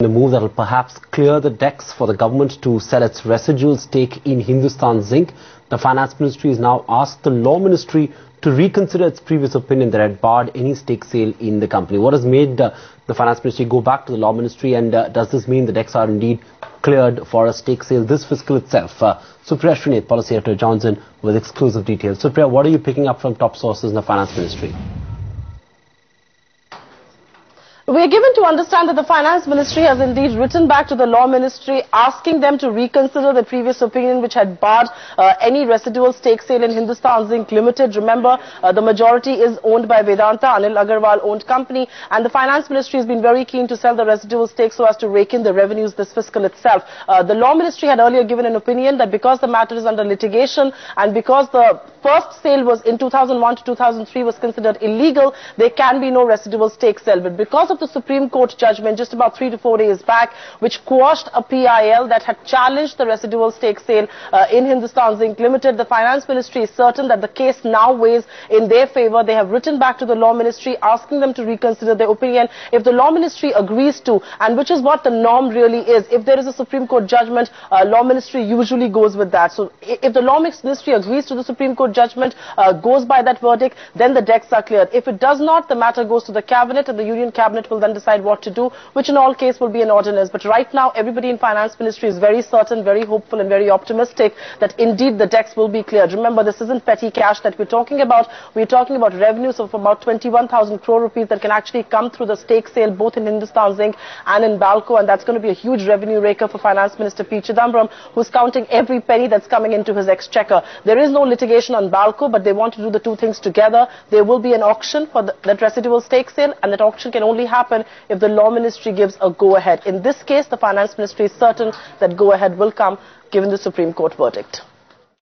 The move that will perhaps clear the decks for the government to sell its residual stake in Hindustan Zinc. The Finance Ministry has now asked the Law Ministry to reconsider its previous opinion that had barred any stake sale in the company. What has made the Finance Ministry go back to the Law Ministry, and does this mean the decks are indeed cleared for a stake sale this fiscal itself? Supriya Srinath, Policy Editor, joins in with exclusive details. Supriya, what are you picking up from top sources in the Finance Ministry? We are given to understand that the Finance Ministry has indeed written back to the Law Ministry asking them to reconsider the previous opinion which had barred any residual stake sale in Hindustan Zinc Limited. Remember, the majority is owned by Vedanta, Anil Agarwal owned company, and the Finance Ministry has been very keen to sell the residual stake so as to rake in the revenues this fiscal itself. The Law Ministry had earlier given an opinion that because the matter is under litigation and because the first sale was in 2001 to 2003 was considered illegal, there can be no residual stake sale. But because of the Supreme Court judgment just about 3 to 4 days back, which quashed a PIL that had challenged the residual stake sale in Hindustan Zinc Limited, the Finance Ministry is certain that the case now weighs in their favour. They have written back to the Law Ministry asking them to reconsider their opinion. If the Law Ministry agrees to, and which is what the norm really is, if there is a Supreme Court judgment, Law Ministry usually goes with that. So if the Law Ministry agrees to the Supreme Court judgment, goes by that verdict, then the decks are cleared. If it does not, the matter goes to the Cabinet, and the Union Cabinet will then decide what to do, which in all case will be an ordinance. But right now, everybody in Finance Ministry is very certain, very hopeful and very optimistic that indeed the decks will be cleared. Remember, this isn't petty cash that we're talking about. We're talking about revenues of about 21,000 crore rupees that can actually come through the stake sale both in Hindustan Zinc and in Balco, and that's going to be a huge revenue raker for Finance Minister P. Chidambaram, who's counting every penny that's coming into his exchequer. There is no litigation on Balco, but they want to do the two things together. There will be an auction for that residual stake sale, and that auction can only happen if the Law Ministry gives a go-ahead. In this case, the Finance Ministry is certain that go-ahead will come given the Supreme Court verdict.